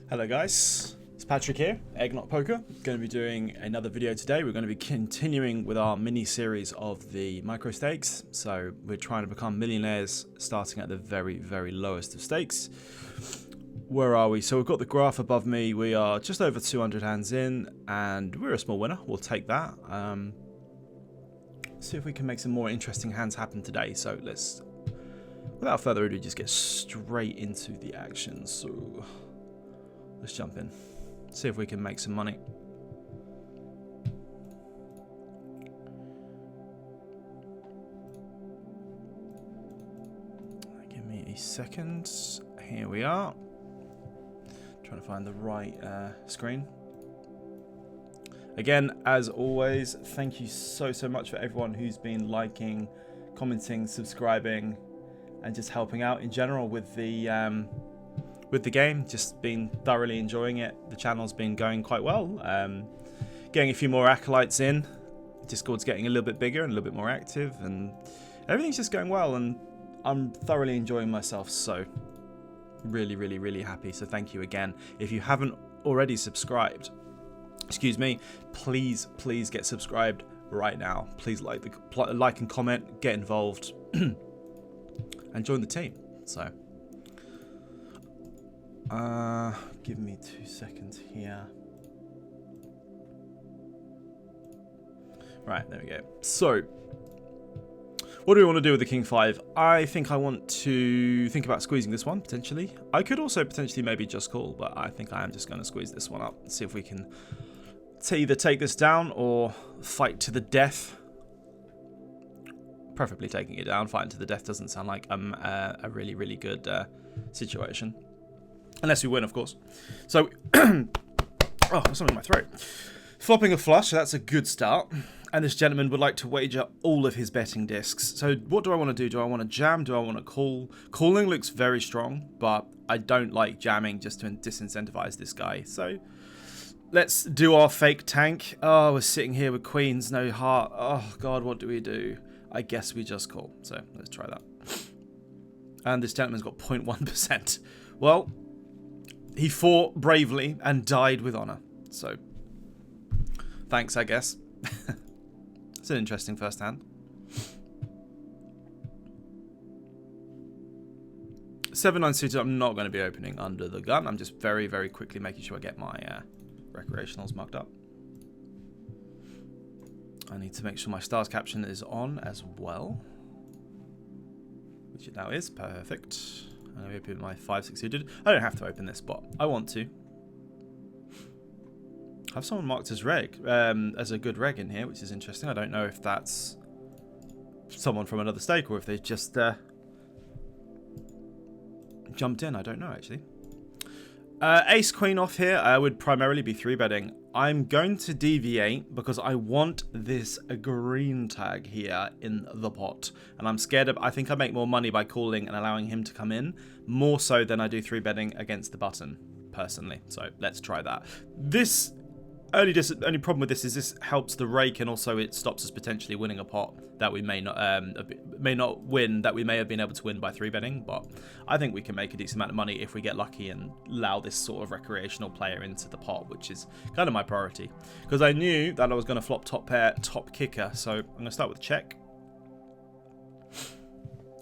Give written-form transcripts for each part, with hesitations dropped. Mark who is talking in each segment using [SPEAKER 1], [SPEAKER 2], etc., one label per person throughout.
[SPEAKER 1] Hello guys, it's Patrick here, Eggnog Poker. Going to be doing another video today. We're going to be continuing with our mini series of the micro stakes. So we're trying to become millionaires starting at the very lowest of stakes. Where are we? So we've got the graph above me. We are just over 200 hands in and we're a small winner. We'll take that. See if we can make some more interesting hands happen today. So let's, without further ado, just get straight into the action. So let's jump in, see if we can make some money. Give me a second. Here we are. Trying to find the right screen. Again, as always, thank you so much for everyone who's been liking, commenting, subscribing, and just helping out in general with the game. Just been thoroughly enjoying it. The channel's been going quite well. Getting a few more acolytes in. Discord's getting a little bit bigger and a little bit more active, and everything's just going well, and I'm thoroughly enjoying myself. So really happy. So thank you again. If you haven't already subscribed, excuse me, please get subscribed right now. Please like and comment, get involved, and join the team. So give me 2 seconds here. Right, there we go. So, what do we want to do with the King 5? I think I want to think about squeezing this one, potentially. I could also potentially maybe just call, but I think I am just going to squeeze this one up. See if we can either take this down or fight to the death. Preferably taking it down. Fighting to the death doesn't sound like a really good situation. Unless we win, of course. So, oh, there's something in my throat. Flopping a flush, so that's a good start. And this gentleman would like to wager all of his betting discs. So what do I want to do? Do I want to jam? Do I want to call? Calling looks very strong, but I don't like jamming just to disincentivize this guy. So let's do our fake tank. Oh, we're sitting here with queens, no heart. Oh, God, what do we do? I guess we just call. So let's try that. And this gentleman's got 0.1%. Well, he fought bravely and died with honor. So, thanks, I guess. It's an interesting first hand. 7-9 suited, I'm not going to be opening under the gun. I'm just very quickly making sure I get my recreationals marked up. I need to make sure my stars caption is on as well, which it now is. Perfect. I'm going to open my 5-6 suited. I don't have to open this, but I want to. I have someone marked as reg, as a good reg in here, which is interesting. I don't know if that's someone from another stake or if they've just jumped in. I don't know, actually. Ace queen off here. I would primarily be 3-betting. I'm going to deviate because I want this green tag here in the pot, and I'm scared of. I think I make more money by calling and allowing him to come in, more so than I do 3-betting against the button, personally. So let's try that. This only problem with this is this helps the rake, and also it stops us potentially winning a pot that we may not win, that we may have been able to win by 3-betting. But I think we can make a decent amount of money if we get lucky and allow this sort of recreational player into the pot, which is kind of my priority, because I knew that I was going to flop top pair, top kicker. So I'm going to start with check.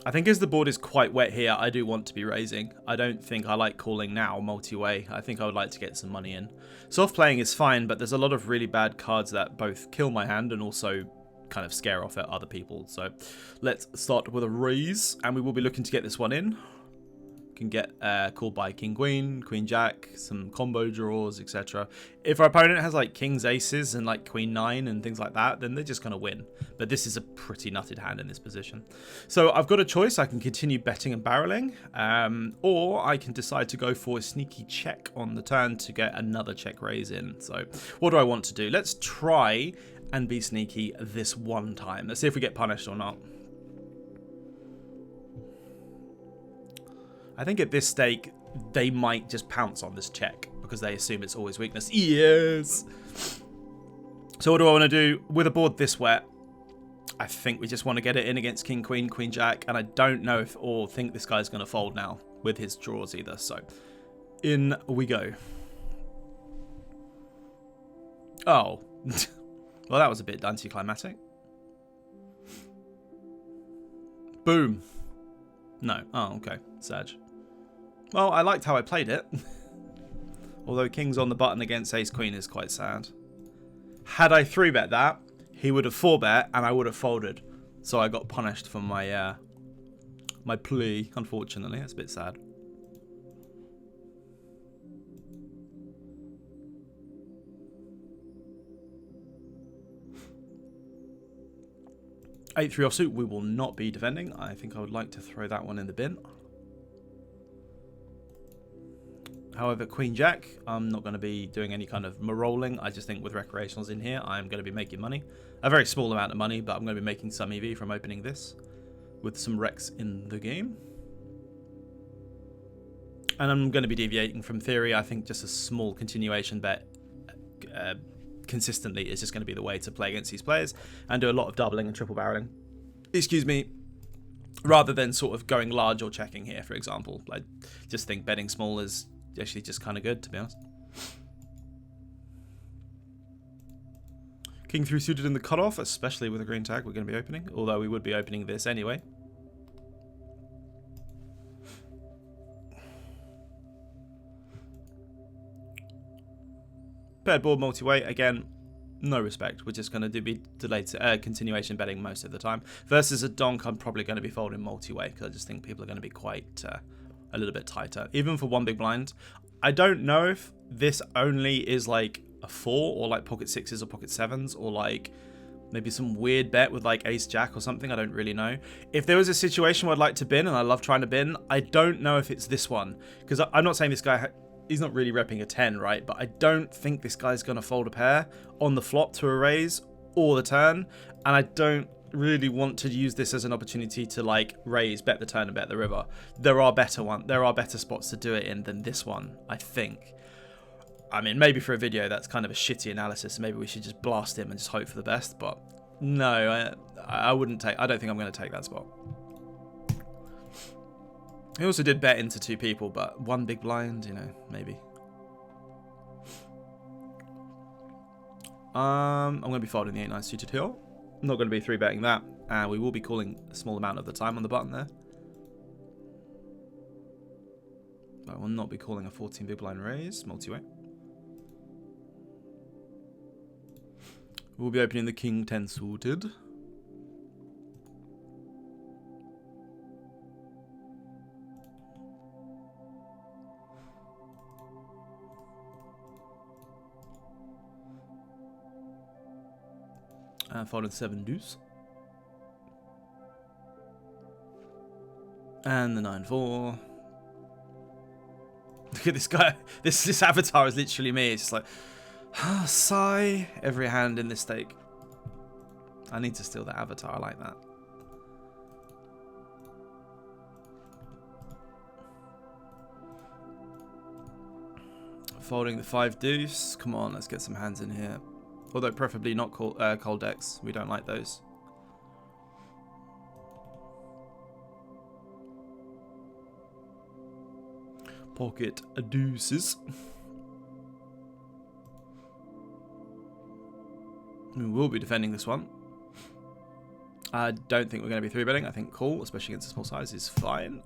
[SPEAKER 1] I think as the board is quite wet here, I do want to be raising. I don't think I like calling now multi-way. I think I would like to get some money in. Soft playing is fine, but there's a lot of really bad cards that both kill my hand and also kind of scare off at other people. So let's start with a raise, and we will be looking to get this one in. Can get called by king queen, queen jack, some combo draws, etc. If our opponent has like kings aces and like queen 9 and things like that, then they're just going to win. But this is a pretty nutted hand in this position. So I've got a choice. I can continue betting and barreling, or I can decide to go for a sneaky check on the turn to get another check raise in. So what do I want to do? Let's try and be sneaky this one time. Let's see if we get punished or not. I think at this stake, they might just pounce on this check because they assume it's always weakness. Yes! So what do I want to do with a board this wet? I think we just want to get it in against king, queen, queen, jack. And I don't know if or think this guy's going to fold now with his draws either. So in we go. Oh. Well, that was a bit anticlimactic. Boom. No. Oh, okay. Sag. Well, I liked how I played it. Although king's on the button against ace-queen is quite sad. Had I 3-bet that, he would have 4-bet and I would have folded. So I got punished for my my plea, unfortunately. That's a bit sad. Eight 3 offsuit, we will not be defending. I think I would like to throw that one in the bin. However, Queen Jack, I'm not going to be doing any kind of rolling. I just think with recreationals in here, I'm going to be making money. A very small amount of money, but I'm going to be making some EV from opening this with some Rex in the game. And I'm going to be deviating from theory. I think just a small continuation bet consistently is just going to be the way to play against these players and do a lot of doubling and triple barreling. Excuse me. Rather than sort of going large or checking here, for example. I just think betting small is actually just kind of good, to be honest. King 3 suited in the cutoff, especially with a green tag we're going to be opening, although we would be opening this anyway. Paired board multi-way, again, no respect. We're just going to be delayed continuation betting most of the time. Versus a donk, I'm probably going to be folding multi-way because I just think people are going to be quite a little bit tighter. Even for one big blind. I don't know if this only is like a 4 or like pocket 6s or pocket 7s or like maybe some weird bet with like ace jack or something. I don't really know. If there was a situation where I'd like to bin, and I love trying to bin, I don't know if it's this one. Because I'm not saying this guy... He's not really repping a 10, right? But I don't think this guy's going to fold a pair on the flop to a raise or the turn. And I don't really want to use this as an opportunity to like raise, bet the turn and bet the river. There are better spots to do it in than this one, I think. I mean, maybe for a video that's kind of a shitty analysis. Maybe we should just blast him and just hope for the best. But no, I wouldn't take... I don't think I'm going to take that spot. He also did bet into 2 people, but one big blind, you know, maybe. I'm going to be folding the 8-9 suited here. I'm not going to be 3-betting that. And we will be calling a small amount of the time on the button there. But I will not be calling a 14 big blind raise, multi-way. We'll be opening the king 10 suited. Folded 7 deuce. And the 9-4. Look at this guy. This avatar is literally me. It's just like, sigh. Every hand in this stake. I need to steal that avatar. I like that. Folding the 5 deuce. Come on, let's get some hands in here. Although preferably not cold decks. We don't like those. Pocket deuces. We will be defending this one. I don't think we're going to be 3-betting. I think call, especially against a small size, is fine.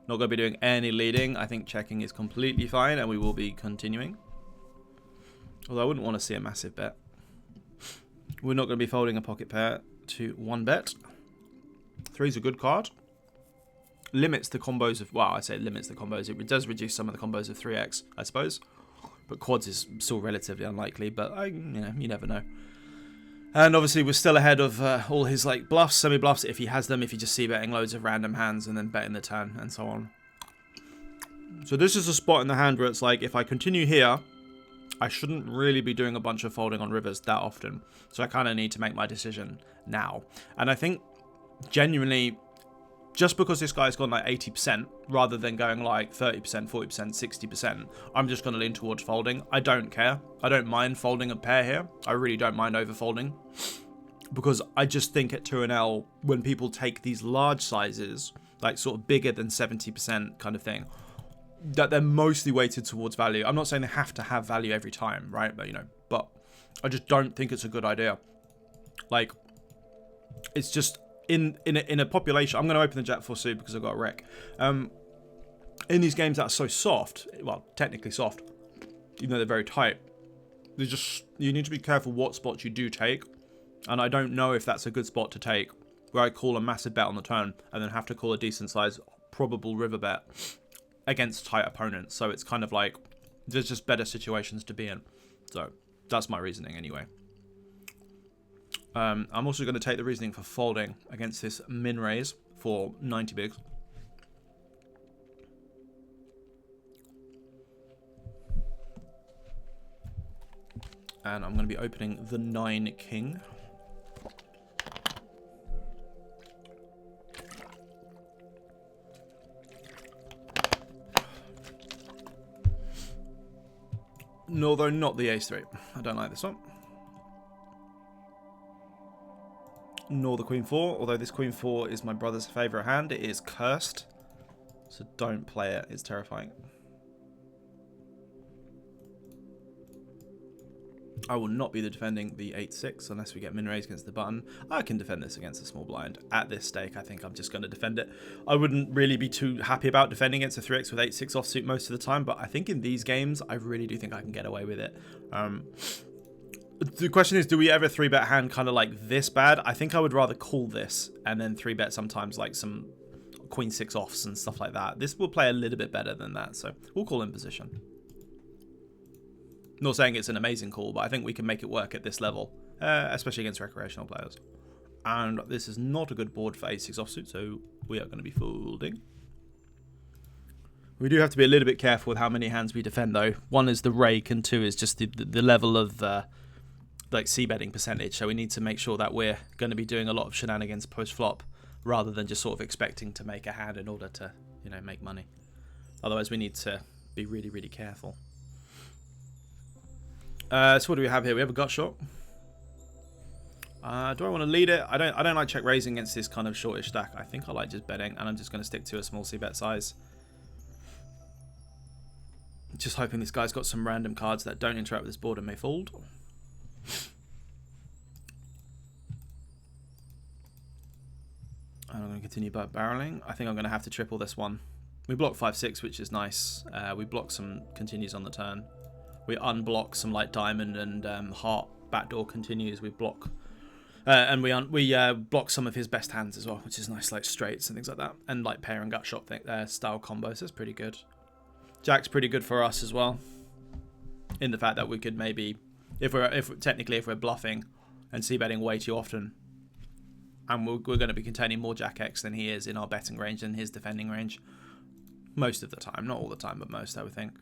[SPEAKER 1] Not going to be doing any leading. I think checking is completely fine, and we will be continuing. Although I wouldn't want to see a massive bet. We're not going to be folding a pocket pair to 1-bet. 3's a good card. Limits the combos of... Well, I say limits the combos. It does reduce some of the combos of 3x, I suppose. But quads is still relatively unlikely. But, you know, you never know. And obviously we're still ahead of all his like bluffs, semi-bluffs, if he has them. If you just see betting loads of random hands and then betting the turn and so on. So this is a spot in the hand where it's like, if I continue here... I shouldn't really be doing a bunch of folding on rivers that often. So I kind of need to make my decision now. And I think, genuinely, just because this guy's gone like 80%, rather than going like 30%, 40%, 60%, I'm just going to lean towards folding. I don't care. I don't mind folding a pair here. I really don't mind over-folding. Because I just think at 2NL, when people take these large sizes, like sort of bigger than 70% kind of thing, that they're mostly weighted towards value. I'm not saying they have to have value every time, right? But, you know, but I just don't think it's a good idea. Like, it's just in a population. I'm going to open the Jack 4 suit because I've got a wreck. In these games that are so soft, well, technically soft, even though they're very tight, there's just, you need to be careful what spots you do take. And I don't know if that's a good spot to take, where I call a massive bet on the turn and then have to call a decent size probable river bet against tight opponents. So it's kind of like, there's just better situations to be in. So that's my reasoning anyway. I'm also going to take the reasoning for folding against this min raise for 90 bigs. And I'm going to be opening the 9 king. No, though not the ace 3. I don't like this one. Nor the queen 4, although this queen 4 is my brother's favourite hand. It is cursed, so don't play it. It's terrifying. I will not be defending the 8-6 unless we get min raise against the button. I can defend this against a small blind. At this stake, I think I'm just going to defend it. I wouldn't really be too happy about defending against a 3x with 8-6 offsuit most of the time, but I think in these games, I really do think I can get away with it. The question is, do we ever 3-bet a hand kind of like this bad? I think I would rather call this and then 3-bet sometimes like some queen 6 offs and stuff like that. This will play a little bit better than that, so we'll call in position. Not saying it's an amazing call, but I think we can make it work at this level, especially against recreational players. And this is not a good board for 8-6 offsuit, so we are going to be folding. We do have to be a little bit careful with how many hands we defend, though. One is the rake, and two is just the level of like c-betting percentage. So we need to make sure that we're going to be doing a lot of shenanigans post-flop, rather than just sort of expecting to make a hand in order to, you know, make money. Otherwise, we need to be really, really careful. So what do we have here? We have a gut shot. Do I want to lead it? I don't like check raising against this kind of shortish stack. I think I like just betting, and I'm just going to stick to a small c-bet size. Just hoping this guy's got some random cards that don't interact with this board and may fold. And I'm going to continue barreling. I think I'm going to have to triple this one. We block 5-6, which is nice. We block some continues on the turn. We unblock some like diamond and heart backdoor continues. We block and we block some of his best hands as well, which is nice, like straights and things like that, and like pair and gut shot style combos. That's pretty good. Jack's pretty good for us as well, in the fact that we could maybe, if we're bluffing and c-betting way too often, and we're going to be containing more Jack X than he is in our betting range and his defending range, most of the time, not all the time, but most, I would think.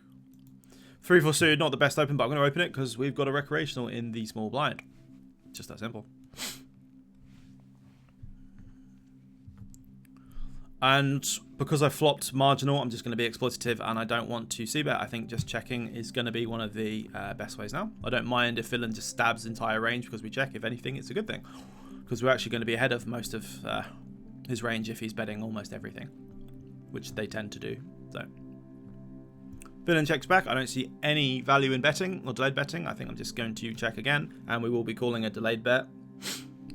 [SPEAKER 1] 3-4 suited, not the best open, but I'm going to open it because we've got a recreational in the small blind. Just that simple. And because I flopped marginal, I'm just going to be exploitative, and I don't want to c-bet. I think just checking is going to be one of the best ways now. I don't mind if villain just stabs entire range because we check. If anything, it's a good thing, because we're actually going to be ahead of most of his range if he's betting almost everything, which they tend to do. So villain checks back. I don't see any value in betting or delayed betting. I think I'm just going to check again, and we will be calling a delayed bet.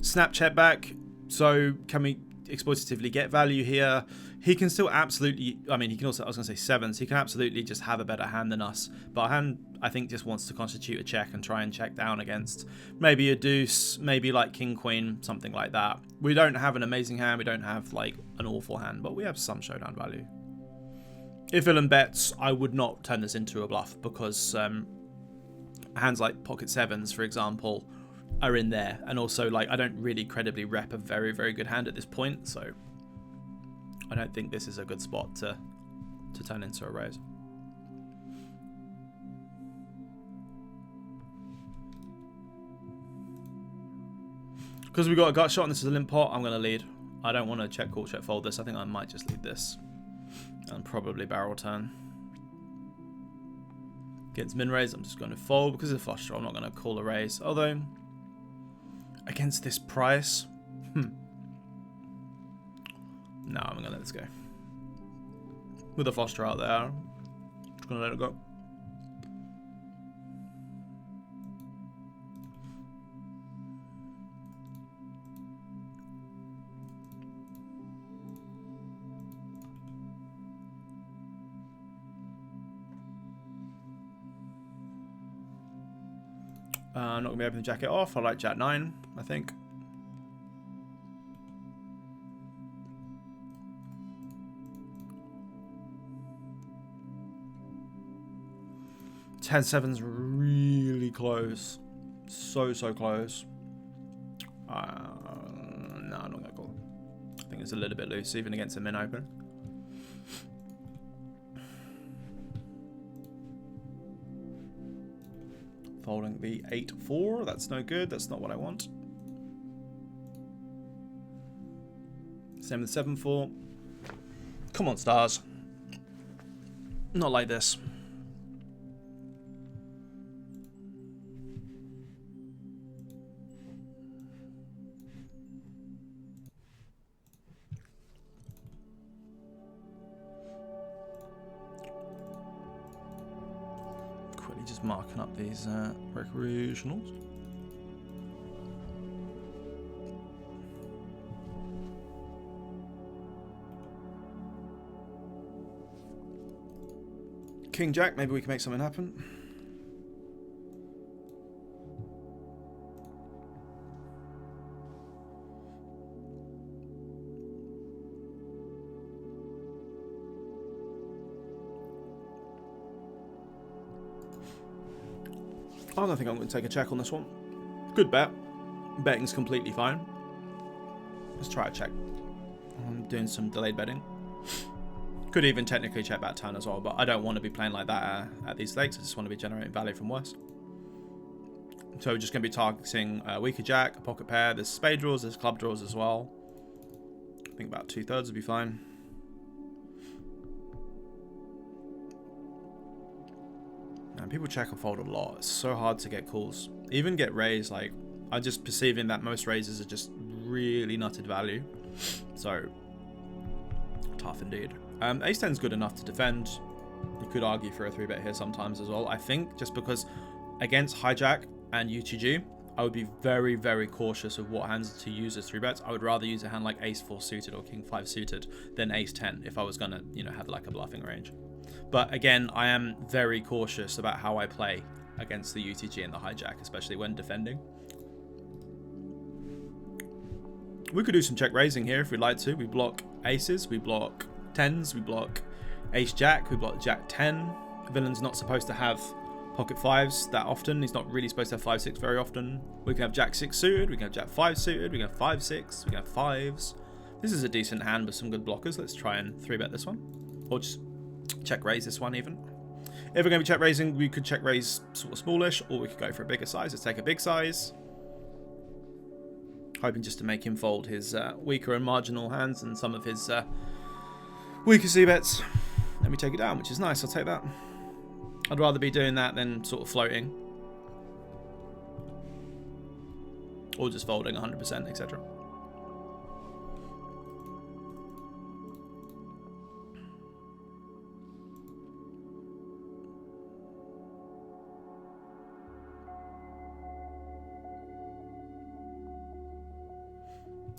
[SPEAKER 1] Snap check back. So can we exploitatively get value here? He can still absolutely, I mean, he can also, I was going to say sevens, he can absolutely just have a better hand than us, but our hand, I think, just wants to constitute a check and try and check down against maybe a deuce, maybe like king queen, something like that. We don't have an amazing hand, we don't have like an awful hand, but we have some showdown value. If villain bets, I would not turn this into a bluff, because hands like pocket sevens, for example, are in there, and also like I don't really credibly rep a very, very good hand at this point, so I don't think this is a good spot to turn into a raise. Because we got a gut shot and this is a limp pot, I'm going to lead. I don't want to check call, check fold this. I think I might just lead this and probably barrel turn. Against min raise, I'm just going to fold because of the flush draw. I'm not going to call a raise, although against this price, no, I'm going to let this go. With a flush draw out there, Just gonna let it go. I'm not going to be able to jack it off. I like jack 9, I think. Ten seven's really close. So close. No, I'm not going to call. I think it's a little bit loose, even against a min open. Folding the 8-4. That's no good. That's not what I want. Same with 7-4. Come on, stars. Not like this. Just marking up these recreationals. King Jack, maybe we can make something happen. I don't think I'm going to take a check on this one. Good bet. Betting's completely fine. Let's try a check. I'm doing some delayed betting. Could even technically check back turn as well, but I don't want to be playing like that at these stakes. I just want to be generating value from worse. So we're just going to be targeting a weaker jack, a pocket pair. There's spade draws, there's club draws as well. I think about 2/3 would be fine. And people check and fold a lot. It's so hard to get calls. Even get raised, like, I'm just perceiving that most raises are just really nutted value. So, tough indeed. Ace 10 is good enough to defend. You could argue for a 3-bet here sometimes as well. I think just because against hijack and UTG, I would be very, very cautious of what hands to use as 3-bets. I would rather use a hand like Ace 4 suited or King 5 suited than Ace 10 if I was going to, you know, have like a bluffing range. But again, I am very cautious about how I play against the UTG and the hijack, especially when defending. We could do some check raising here if we'd like to. We block aces, we block 10s, we block ace jack, we block jack 10. Villain's not supposed to have pocket 5s that often. He's not really supposed to have 5-6 very often. We can have jack 6 suited, we can have jack 5 suited, we can have 5-6, we can have 5s. This is a decent hand with some good blockers. Let's try and 3-bet this one. Or just check raise this one even. If we're going to be check raising, we could check raise sort of smallish, or we could go for a bigger size. Let's take a big size. Hoping just to make him fold his weaker and marginal hands and some of his weaker c-bets. Let me take it down, which is nice. I'll take that. I'd rather be doing that than sort of floating. Or just folding 100%, etc.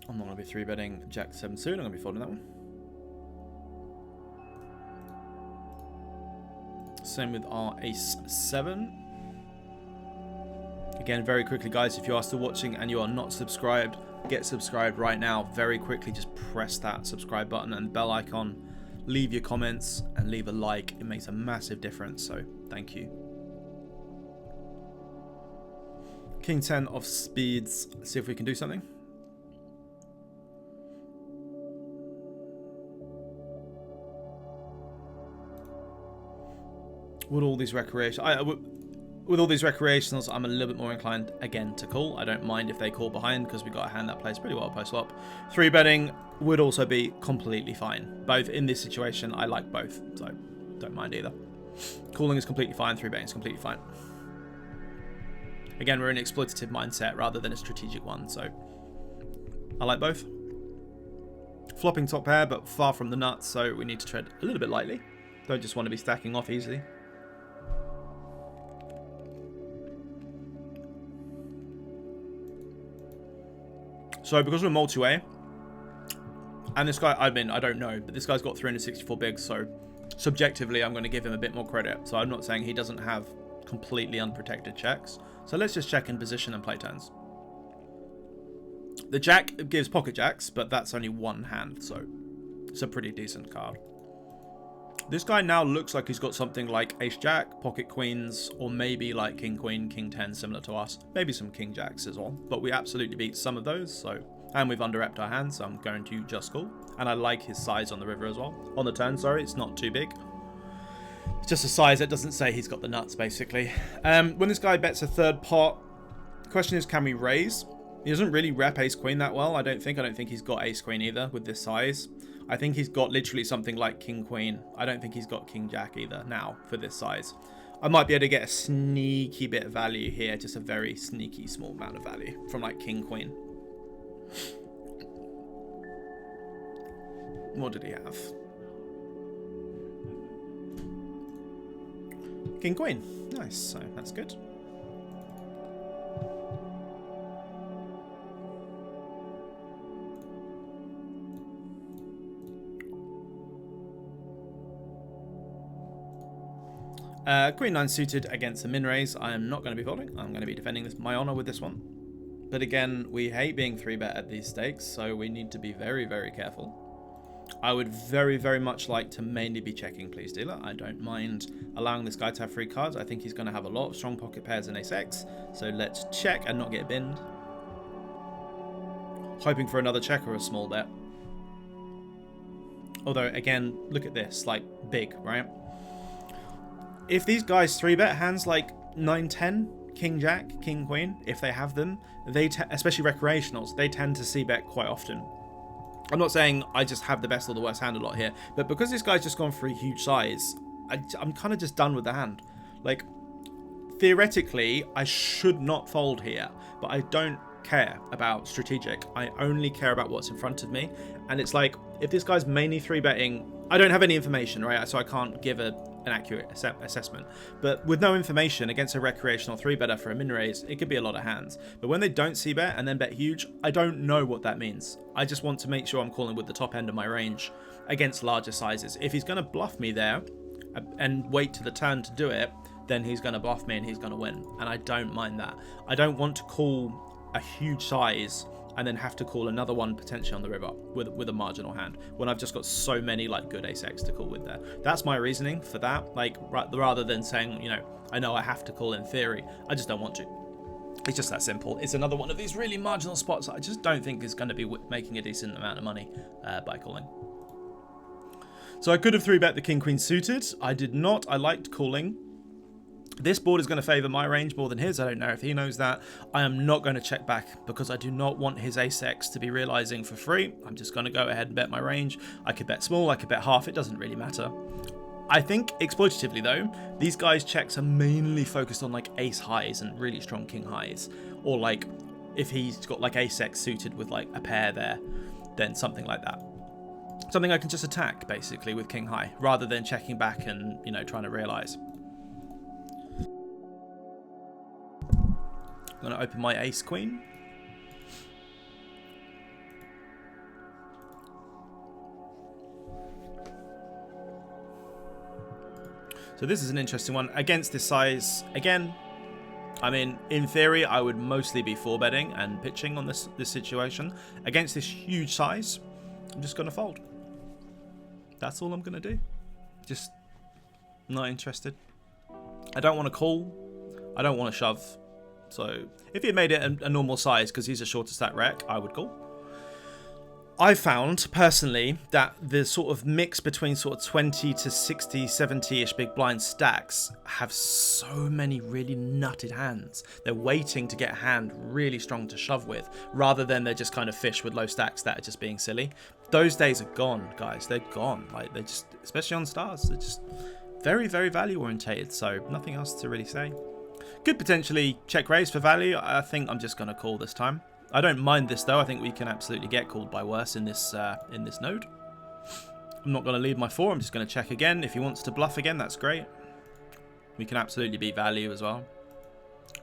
[SPEAKER 1] I'm not going to be 3-betting jack 7 soon. I'm going to be folding that one. Same with our ace 7. Again, very quickly, guys, if you are still watching and you are not subscribed, get subscribed right now. Very quickly, just press that subscribe button and bell icon. Leave your comments and leave a like. It makes a massive difference, so thank you. King 10 of speeds. Let's see if we can do something. With all these recreationals, I'm a little bit more inclined again to call. I don't mind if they call behind because we got a hand that plays pretty well post flop. 3-betting would also be completely fine. Both in this situation, I like both, so don't mind either. Calling is completely fine. 3-betting is completely fine. Again, we're in an exploitative mindset rather than a strategic one, so I like both. Flopping top pair, but far from the nuts, so we need to tread a little bit lightly. Don't just want to be stacking off easily. So because we're multi-way, and this guy, I mean, I don't know, but this guy's got 364 bigs, so subjectively, I'm going to give him a bit more credit. So I'm not saying he doesn't have completely unprotected checks. So let's just check in position and play turns. The jack gives pocket jacks, but that's only one hand, so it's a pretty decent card. This guy now looks like he's got something like ace jack, pocket queens, or maybe like king queen, king 10, similar to us. Maybe some king jacks as well, but we absolutely beat some of those, so... And we've under-repped our hands, so I'm going to just call. And I like his size on the river as well. On the turn, sorry, it's not too big. It's just a size that doesn't say he's got the nuts, basically. When this guy bets a third pot, the question is, can we raise? He doesn't really rep ace queen that well, I don't think. I don't think he's got ace queen either with this size. I think he's got literally something like king queen. I don't think he's got king jack either now for this size. I might be able to get a sneaky bit of value here, just a very sneaky small amount of value from like king queen. What did he have? King queen. Nice, so that's good. Queen 9 suited against a min raise. I am not going to be folding. I'm going to be defending my honor with this one. But again, we hate being 3-bet at these stakes, so we need to be very, very careful. I would very, very much like to mainly be checking please dealer. I don't mind allowing this guy to have free cards. I think he's going to have a lot of strong pocket pairs and ace-x. So let's check and not get binned. Hoping for another check or a small bet. Although, again, look at this. Like, big, right? If these guys 3-bet hands like 9-10, king jack, king queen, if they have them, they especially recreationals, they tend to c-bet quite often. I'm not saying I just have the best or the worst hand a lot here, but because this guy's just gone for a huge size, I'm kind of just done with the hand. Like, theoretically, I should not fold here, but I don't care about strategic. I only care about what's in front of me. And it's like, if this guy's mainly 3-betting, I don't have any information, right? So I can't give an accurate assessment. But with no information against a recreational 3-better for a min raise, it could be a lot of hands. But when they don't c-bet and then bet huge, I don't know what that means. I just want to make sure I'm calling with the top end of my range against larger sizes. If he's going to bluff me there and wait to the turn to do it, then he's going to bluff me and he's going to win. And I don't mind that. I don't want to call a huge size and then have to call another one potentially on the river with a marginal hand when I've just got so many like good ace-x to call with there. That's my reasoning for that. Like, rather than saying, you know I have to call in theory, I just don't want to. It's just that simple. It's another one of these really marginal spots I just don't think is going to be making a decent amount of money by calling. So I could have 3-bet the king queen suited. I did not. I liked calling. This board is going to favour my range more than his. I don't know if he knows that. I am not going to check back because I do not want his ace-x to be realising for free. I'm just going to go ahead and bet my range. I could bet small, I could bet half. It doesn't really matter. I think exploitatively though, these guys' checks are mainly focused on like ace highs and really strong king highs. Or like if he's got like ace-x suited with like a pair there, then something like that. Something I can just attack basically with king high rather than checking back and, trying to realise. I'm going to open my ace queen. So this is an interesting one. Against this size, again, I mean, in theory, I would mostly be 4-betting and pitching on this situation. Against this huge size, I'm just going to fold. That's all I'm going to do. Just not interested. I don't want to call. I don't want to shove. So if he had made it a normal size because he's a shorter stack rec, I would call. I found personally that the sort of mix between sort of 20 to 60, 70-ish big blind stacks have so many really nutted hands. They're waiting to get a hand really strong to shove with rather than they're just kind of fish with low stacks that are just being silly. Those days are gone, guys. They're gone. Like, they're just, especially on stars, they're just very, very value orientated. So nothing else to really say. Could potentially check raise for value. I think I'm just going to call this time. I don't mind this though. I think we can absolutely get called by worse in this node. I'm not going to leave my 4. I'm just going to check again. If he wants to bluff again, that's great. We can absolutely beat value as well.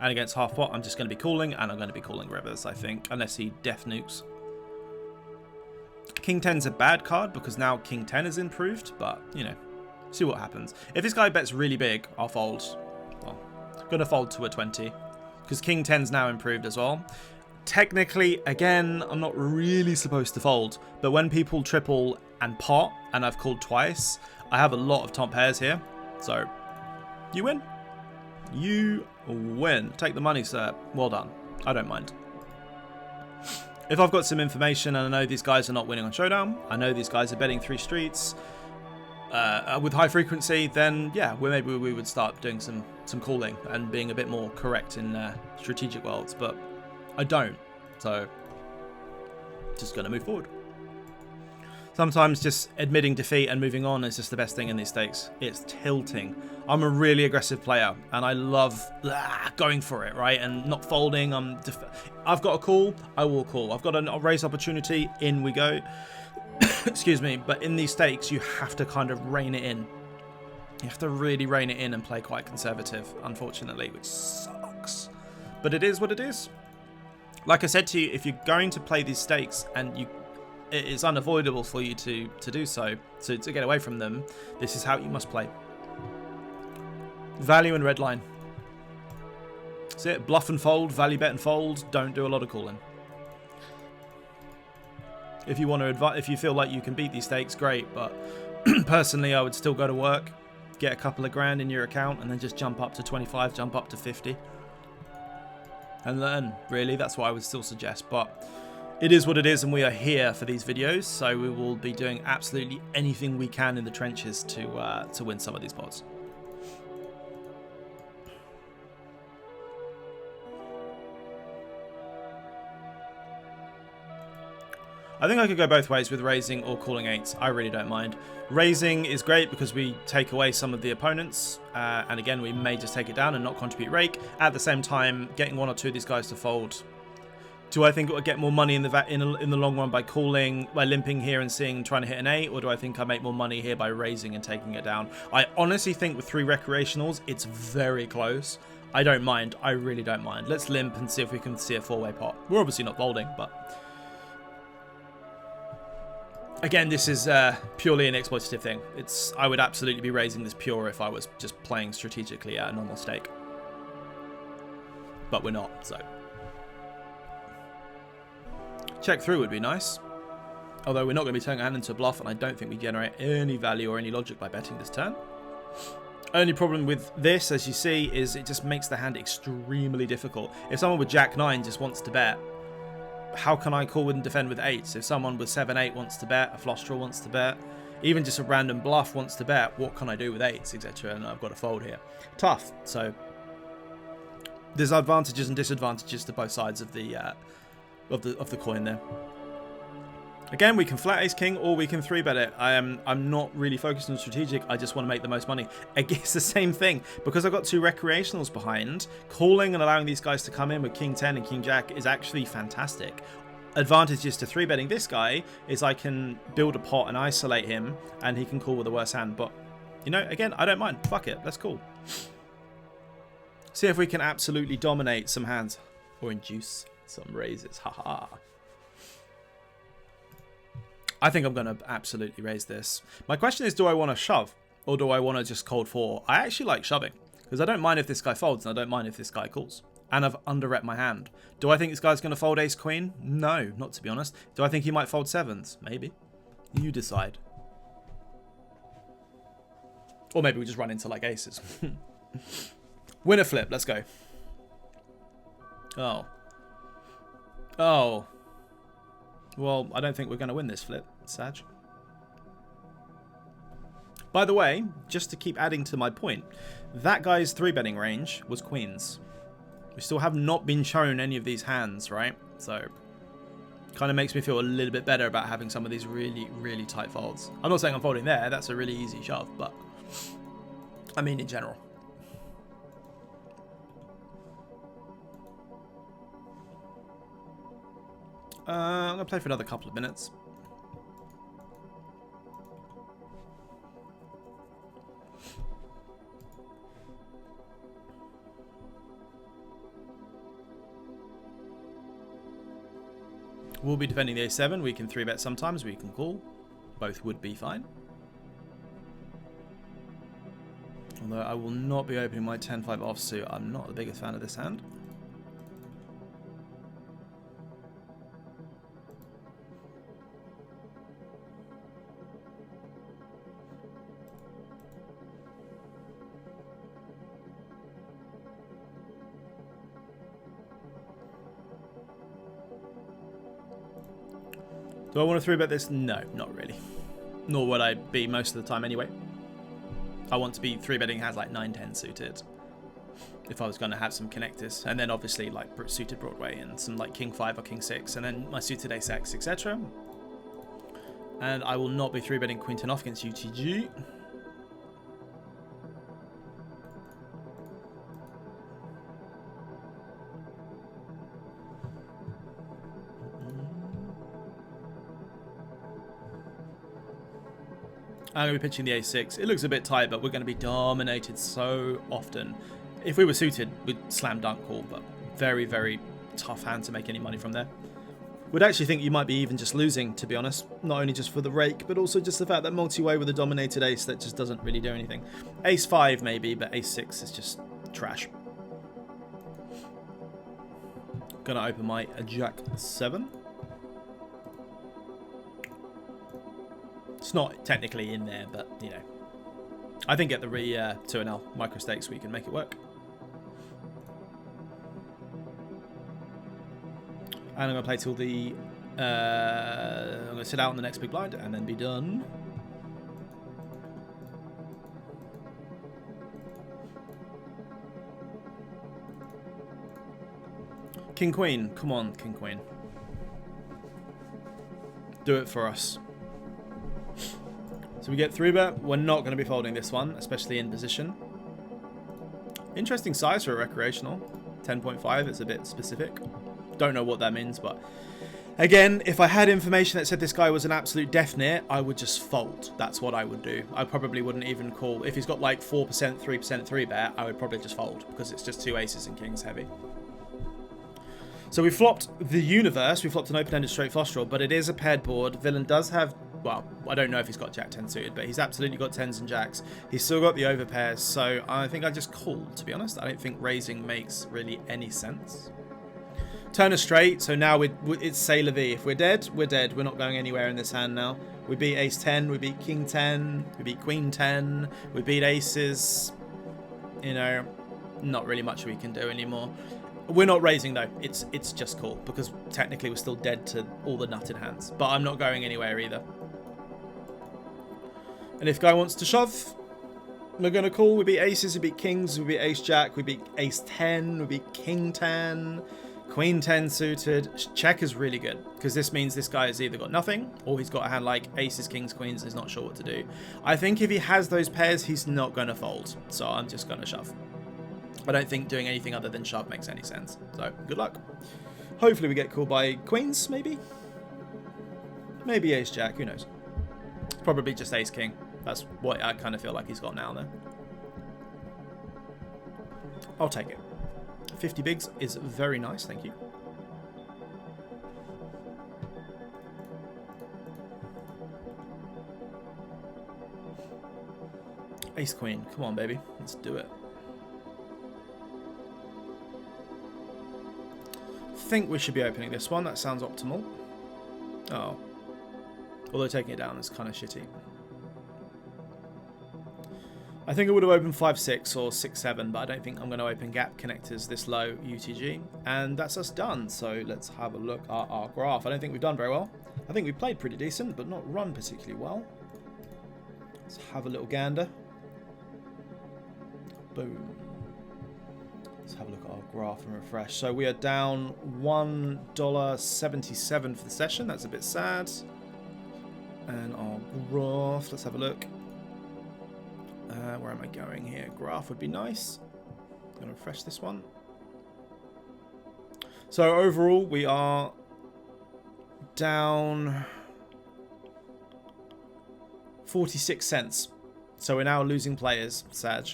[SPEAKER 1] And against half pot, I'm just going to be calling, and I'm going to be calling rivers, I think, unless he def nukes. King 10's a bad card because now King 10 is improved, but, you know, see what happens. If this guy bets really big, I'll fold. Well, I'm going to fold to a 20 because King 10's now improved as well. Technically, again, I'm not really supposed to fold, but when people triple and pot, and I've called twice, I have a lot of top pairs here, so you win. You win. Take the money, sir. Well done. I don't mind. If I've got some information and I know these guys are not winning on Showdown, I know these guys are betting 3 streets with high frequency, then yeah, maybe we would start doing some calling and being a bit more correct in strategic worlds, but I don't, so just going to move forward. Sometimes just admitting defeat and moving on is just the best thing in these stakes. It's tilting. I'm a really aggressive player, and I love going for it, right? And not folding. I've got a call, I will call. I've got a raise opportunity, in we go. Excuse me. But in these stakes, you have to kind of rein it in. You have to really rein it in and play quite conservative, unfortunately, which sucks. But it is what it is. Like I said to you, if you're going to play these stakes and it's unavoidable for you to do so, to get away from them, this is how you must play. Value and red line. That's it. Bluff and fold, value bet and fold. Don't do a lot of calling. If you want to if you feel like you can beat these stakes, great. But personally, I would still go to work, get a couple of grand in your account, and then just jump up to 25, jump up to 50, and learn. Really, that's what I would still suggest. But it is what it is, and we are here for these videos, so we will be doing absolutely anything we can in the trenches to win some of these pots. I think I could go both ways with raising or calling 8s. I really don't mind. Raising is great because we take away some of the opponents, and again, we may just take it down and not contribute rake. At the same time, getting 1 or 2 of these guys to fold. Do I think it would get more money in the long run by calling, by limping here and trying to hit an 8, or do I think I make more money here by raising and taking it down? I honestly think with 3 recreationals, it's very close. I don't mind. I really don't mind. Let's limp and see if we can see a 4-way pot. We're obviously not folding, but again, this is purely an exploitative thing. I would absolutely be raising this pure if I was just playing strategically at a normal stake, but we're not, so. Check through would be nice. Although we're not going to be turning our hand into a bluff, and I don't think we generate any value or any logic by betting this turn. Only problem with this, as you see, is it just makes the hand extremely difficult. If someone with Jack 9 just wants to bet, how can I call and defend with 8s? If someone with 7-8 wants to bet, a flush draw wants to bet, even just a random bluff wants to bet, what can I do with 8s, etc.? And I've got to fold here. Tough. So there's advantages and disadvantages to both sides of the coin there. Again, we can flat ace king or we can 3-bet it. I'm not really focused on strategic. I just want to make the most money. Again, it's the same thing. Because I've got 2 recreationals behind, calling and allowing these guys to come in with king 10 and king jack is actually fantastic. Advantages to 3-betting this guy is I can build a pot and isolate him, and he can call with a worse hand. But, you know, again, I don't mind. Fuck it. Let's call. See if we can absolutely dominate some hands or induce some raises. Haha. I think I'm going to absolutely raise this. My question is, do I want to shove or do I want to just cold 4? I actually like shoving because I don't mind if this guy folds and I don't mind if this guy calls. And I've under-rep my hand. Do I think this guy's going to fold ace queen? No, not to be honest. Do I think he might fold 7s? Maybe. You decide. Or maybe we just run into like aces. Winner flip. Let's go. Oh. Oh. Well, I don't think we're going to win this flip, Sag. By the way, just to keep adding to my point, that guy's 3-betting range was queens. We still have not been shown any of these hands, right? So, kind of makes me feel a little bit better about having some of these really, really tight folds. I'm not saying I'm folding there. That's a really easy shove, but I mean in general. I'm going to play for another couple of minutes. We'll be defending the a7. We can 3-bet sometimes. We can call. Both would be fine. Although I will not be opening my 10-5 offsuit. I'm not the biggest fan of this hand. Do I want to 3-bet this? No, not really. Nor would I be most of the time anyway. I want to be 3-betting hands like 9-10 suited. If I was going to have some connectors. And then obviously like suited Broadway and some like King 5 or King 6. And then my suited Ace X, etc. And I will not be 3-betting Queen 10 off against UTG. I'm going to be pitching the a6. It looks a bit tight, but we're going to be dominated so often. If we were suited, we'd slam dunk call, but very, very tough hand to make any money from there. Would actually think you might be even just losing, to be honest. Not only just for the rake, but also just the fact that multi-way with a dominated ace that just doesn't really do anything. Ace 5 maybe, but ace 6 is just trash. Going to open my jack 7. It's not technically in there, but, you know. I think at the 2NL micro stakes we can make it work. And I'm going to play till the... I'm going to sit out on the next big blind and then be done. King Queen. Come on, King Queen. Do it for us. So we get 3-bet. We're not going to be folding this one, especially in position. Interesting size for a recreational. 10.5 is a bit specific. Don't know what that means, but... Again, if I had information that said this guy was an absolute definite, I would just fold. That's what I would do. I probably wouldn't even call. If he's got like 4%, 3% 3-bet, I would probably just fold, because it's just 2 aces and kings heavy. So we flopped the universe. We flopped an open-ended straight flush draw, but it is a paired board. Villain does have... Well, I don't know if he's got Jack 10 suited, but he's absolutely got 10s and Jacks. He's still got the overpairs, so I think I just call, to be honest. I don't think raising makes really any sense. Turn a straight, so now it's c'est la vie. If we're dead, we're dead. We're not going anywhere in this hand now. We beat Ace 10, we beat King 10, we beat Queen 10, we beat Aces. You know, not really much we can do anymore. We're not raising though. It's just call, because technically we're still dead to all the nutted hands. But I'm not going anywhere either. And if guy wants to shove, we're going to call. We beat aces, we beat kings, we beat ace jack, we beat ace 10, we beat king 10, queen 10 suited. Check is really good, because this means this guy has either got nothing, or he's got a hand like aces, kings, queens, and is not sure what to do. I think if he has those pairs, he's not going to fold. So I'm just going to shove. I don't think doing anything other than shove makes any sense. So good luck. Hopefully we get called by queens, maybe? Maybe ace jack, who knows? Probably just ace king. That's what I kind of feel like he's got now, though. I'll take it. 50 bigs is very nice, thank you. Ace queen, come on, baby. Let's do it. I think we should be opening this one. That sounds optimal. Oh. Although taking it down is kind of shitty. I think I would have opened 5-6 or 6-7, but I don't think I'm going to open gap connectors this low UTG. And that's us done. So let's have a look at our graph. I don't think we've done very well. I think we played pretty decent, but not run particularly well. Let's have a little gander. Boom. Let's have a look at our graph and refresh. So we are down $1.77 for the session. That's a bit sad. And our graph, let's have a look. Where am I going here? Graph would be nice. I'm going to refresh this one. So overall, we are down 46 cents. So we're now losing players, Sag.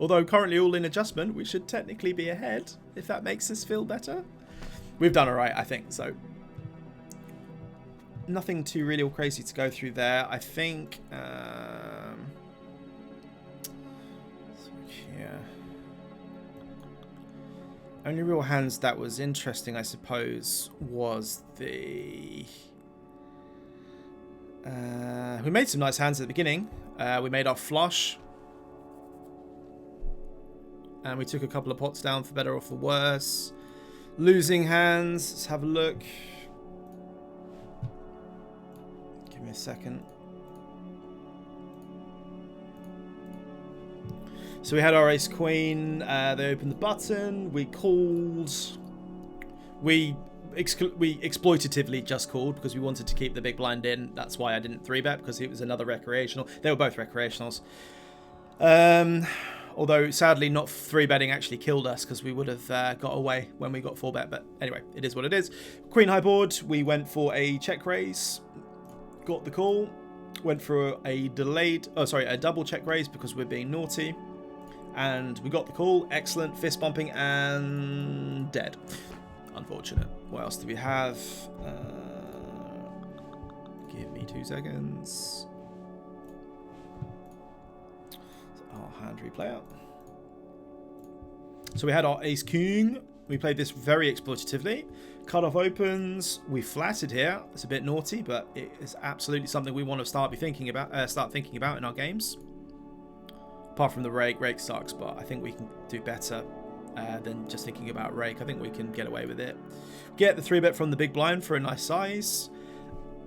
[SPEAKER 1] Although currently all in adjustment, we should technically be ahead, if that makes us feel better. We've done alright, I think. So nothing too really all crazy to go through there. I think. Yeah. Only real hands that was interesting, I suppose, was the. We made some nice hands at the beginning. We made our flush. And we took a couple of pots down for better or for worse. Losing hands. Let's have a look. Give me a second. So we had our ace queen. They opened the button. We called. We exploitatively just called because we wanted to keep the big blind in. That's why I didn't 3-bet, because it was another recreational. They were both recreationals. Although sadly not 3-betting actually killed us, because we would have got away when we got 4-bet. But anyway, it is what it is. Queen high board. We went for a check raise. Got the call. Went for a double check raise because we're being naughty. And we got the call. Excellent. Fist bumping and dead. Unfortunate. What else do we have? Give me 2 seconds. Our hand replay up. So we had our ace king. We played this very exploitatively. Cutoff opens. We flattered here. It's a bit naughty, but it is absolutely something we want to start thinking about in our games. Apart from the rake sucks, but I think we can do better than just thinking about rake. I think we can get away with it. Get the 3-bet from the big blind for a nice size.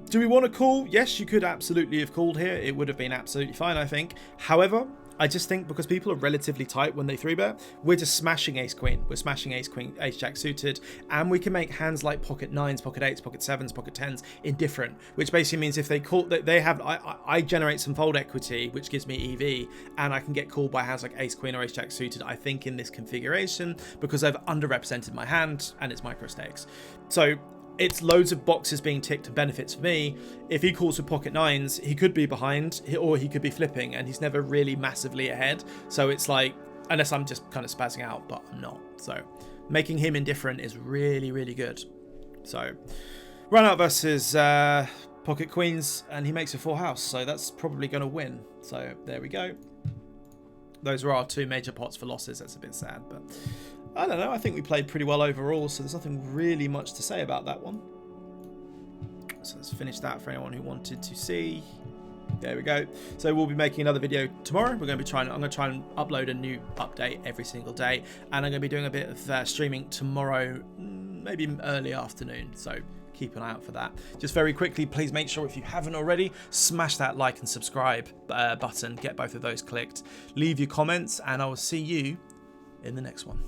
[SPEAKER 1] Do we want to call? Yes, you could absolutely have called here. It would have been absolutely fine, I think. However, I just think because people are relatively tight when they 3-bet, we're just smashing ace queen. We're smashing ace queen, ace jack suited, and we can make hands like pocket 9s, pocket 8s, pocket 7s, pocket 10s indifferent, which basically means if they call, I generate some fold equity, which gives me EV, and I can get called by hands like ace queen or ace jack suited, I think, in this configuration, because I've underrepresented my hand and it's micro stakes. So it's loads of boxes being ticked and benefits for me. If he calls with pocket 9s, he could be behind or he could be flipping, and he's never really massively ahead. So it's like, unless I'm just kind of spazzing out, but I'm not. So making him indifferent is really, really good. So run out versus pocket queens, and he makes a full house. So that's probably going to win. So there we go. Those are our 2 major pots for losses. That's a bit sad, but I don't know. I think we played pretty well overall, so there's nothing really much to say about that one. So let's finish that for anyone who wanted to see. There we go. So we'll be making another video tomorrow. I'm going to try and upload a new update every single day, and I'm going to be doing a bit of streaming tomorrow, maybe early afternoon. So keep an eye out for that. Just very quickly, please make sure if you haven't already, smash that like and subscribe button. Get both of those clicked. Leave your comments, and I will see you in the next one.